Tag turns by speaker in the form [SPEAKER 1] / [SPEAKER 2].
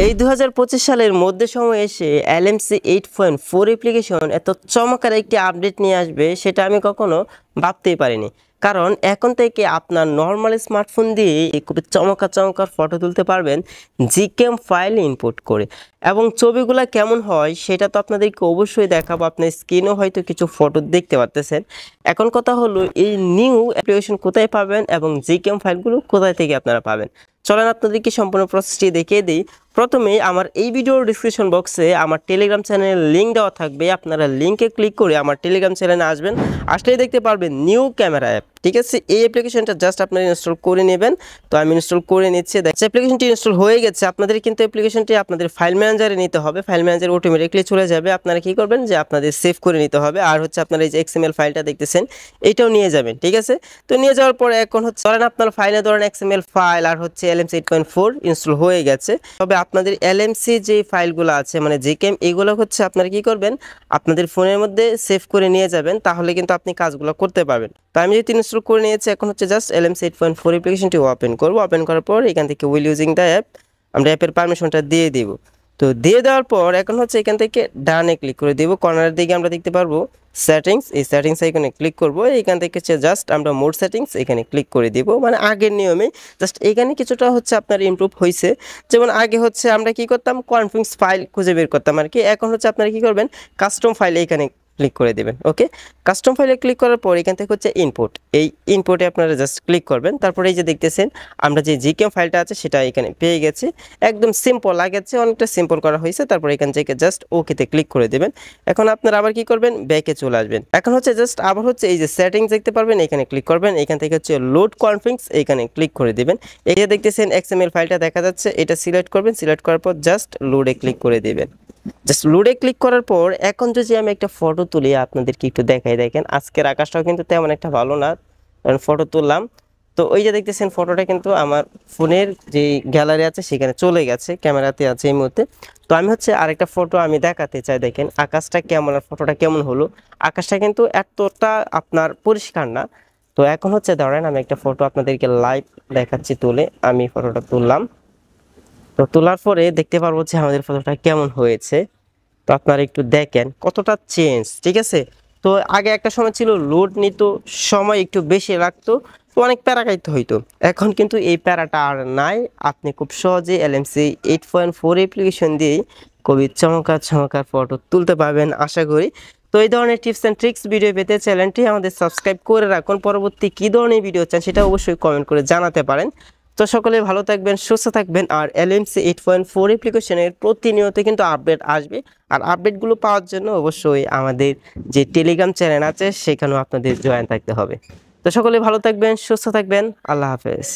[SPEAKER 1] এই 2025 সালের মধ্যে সময় এসে LMC 8.4 অ্যাপ্লিকেশন এত চমৎকার একটি আপডেট নিয়ে আসবে সেটা আমি কখনো ভাবতেই পারিনি। কারণ এখন থেকে আপনার নর্মাল স্মার্টফোন দিয়ে খুব চমৎকার ফটো তুলতে পারবেন জিকেম ফাইল ইনপুট করে, এবং ছবিগুলো কেমন হয় সেটা তো আপনাদেরকে অবশ্যই দেখাবো। আপনার স্ক্রিনেও হয়তো কিছু ফটো দেখতে পারতেছেন। এখন কথা হলো এই নিউ অ্যাপ্লিকেশন কোথায় পাবেন এবং জিকেম ফাইলগুলো কোথায় থেকে আপনারা পাবেন। চলেন আপনাদেরকে সম্পূর্ণ প্রসেসটি দেখিয়ে দিই। প্রথমে আমার এই ভিডিওর ডিসক্রিপশন বক্সে আমার টেলিগ্রাম চ্যানেলের লিঙ্ক দেওয়া থাকবে, আপনারা লিঙ্কে ক্লিক করে আমার টেলিগ্রাম চ্যানেলে আসবেন। আসলেই দেখতে পারবেন নিউ ক্যামেরা অ্যাপ, ঠিক আছে। এই অ্যাপ্লিকেশনটা জাস্ট আপনারা ইনস্টল করে নেবেন। তো আমি ইনস্টল করে নিচ্ছি। দেখছি অ্যাপ্লিকেশনটি ইনস্টল হয়ে গেছে। আপনাদের কিন্তু অ্যাপ্লিকেশনটি আপনাদের ফাইল ম্যানেজারে নিতে হবে। ফাইল ম্যানেজার অটোমেটিকলি চলে যাবে। আপনারা কি করবেন যে আপনাদের সেভ করে নিতে হবে। আর হচ্ছে আপনারা এই যে XML ফাইলটা দেখতেছেন এটাও নিয়ে যাবেন, ঠিক আছে। তো নিয়ে যাওয়ার পরে এখন হচ্ছে ধরেন আপনার ফাইলে ধরেন XML ফাইল আর হচ্ছে LMC 8.4 ইনস্টল হয়ে গেছে। তবে আপনাদের LMC যে ফাইলগুলো আছে মানে জিকেম, এগুলো হচ্ছে আপনারা কি করবেন আপনাদের ফোনের মধ্যে সেভ করে নিয়ে যাবেন, তাহলে কিন্তু আপনি কাজগুলো করতে পারবেন। তো আমি যেহেতু ইনস্টল করে নিয়েছি, এখন হচ্ছে জাস্ট LMC 8.4 অ্যাপ্লিকেশনটি ওপেন করব। ওপেন করার পর এখান থেকে উইল ইউজিং দ্য অ্যাপ আমরা অ্যাপের পারমিশনটা দিয়ে দিব। তো দিয়ে দেওয়ার পর এখন হচ্ছে এখান থেকে ডানে ক্লিক করে দেব। কর্নারের দিকে আমরা দেখতে পারবো সেটিংস, এই সেটিংস এখানে ক্লিক করব। এইখান থেকে হচ্ছে জাস্ট আমরা মোড সেটিংস এখানে ক্লিক করে দিব, মানে আগের নিয়মে। জাস্ট এখানে কিছুটা হচ্ছে আপনার ইমপ্রুভ হয়েছে। যেমন আগে হচ্ছে আমরা কি করতাম কনফিগস ফাইল খুঁজে বের করতাম আর কি, এখন হচ্ছে আপনারা কি করবেন কাস্টম ফাইল এখানে ক্লিক করে দেবেন। ওকে, কাস্টম ফাইলে ক্লিক করার পর এখান থেকে হচ্ছে ইনপুট, এই ইনপুটে আপনারা জাস্ট ক্লিক করবেন। তারপরে এই যে দেখতেছেন আমরা যে জিকেম ফাইলটা আছে সেটা এখানে পেয়ে গেছি। একদম সিম্পল, আগেছে অনেকটা সিম্পল করা হয়েছে। তারপর এখান থেকে জাস্ট ওকেতে ক্লিক করে দেবেন। এখন আপনারা আবার কি করবেন ব্যাকে চলে আসবেন। এখন হচ্ছে জাস্ট আবার হচ্ছে এই যে সেটিংস দেখতে পারবেন এখানে ক্লিক করবেন। এখান থেকে হচ্ছে লোড কনফিগস এখানে ক্লিক করে দেবেন। এই যে দেখতেছেন XML ফাইলটা দেখা যাচ্ছে, এটা সিলেক্ট করবেন। সিলেক্ট করার পর জাস্ট লোডে ক্লিক করে দেবেন। জাস্ট লোডে ক্লিক করার পর এখন যদি আমি একটা ফটো তুলি আপনাদেরকে একটু দেখাই। দেখেন আজকের আকাশটাও কিন্তু তেমন একটা ভালো না, কারণ ফটো তুললাম। তো ওই যে দেখতেছেন ফটোটা কিন্তু আমার ফোনের যে গ্যালারি আছে সেখানে চলে গেছে, ক্যামেরাতে আছে এই মুহূর্তে। তো আমি হচ্ছে আরেকটা ফটো আমি দেখাতে চাই। দেখেন আকাশটা কেমন আর ফটোটা কেমন হলো। আকাশটা কিন্তু এতটা আপনার পরিষ্কার না। তো এখন হচ্ছে ধরেন আমি একটা ফটো আপনাদেরকে লাইভ দেখাচ্ছি তুলে। আমি ফটোটা তুললাম। তো তোলার পরে দেখতে পারবো যে আমাদের ফটোটা কেমন হয়েছে। তো আপনারা একটু দেখেন কতটা চেঞ্জ, ঠিক আছে। তো আগে একটা সময় ছিল লোড নিত, সময় একটু বেশি লাগতো, তো অনেক প্যারা খাইতে হইতো। এখন কিন্তু এই প্যারাটা আর নাই। আপনি খুব সহজে LMC 8.4 অ্যাপ্লিকেশন দিয়েই খুবই চমৎকার ফটো তুলতে পারবেন আশা করি। তো এই ধরনের টিপস অ্যান্ড ট্রিক্স ভিডিও পেতে চ্যানেলটি আমাদের সাবস্ক্রাইব করে রাখুন। পরবর্তী কী ধরনের ভিডিও চান সেটা অবশ্যই কমেন্ট করে জানাতে পারেন। তো সকলে ভালো থাকবেন, সুস্থ থাকবেন। আর LMC 8.4 অ্যাপ্লিকেশনের প্রতিনিয়ত কিন্তু আপডেট আসবে। আর আপডেটগুলো পাওয়ার জন্য অবশ্যই আমাদের যে টেলিগ্রাম চ্যানেল আছে সেখানেও আপনাদের জয়েন থাকতে হবে। তো সকলে ভালো থাকবেন, সুস্থ থাকবেন। আল্লাহ হাফেজ।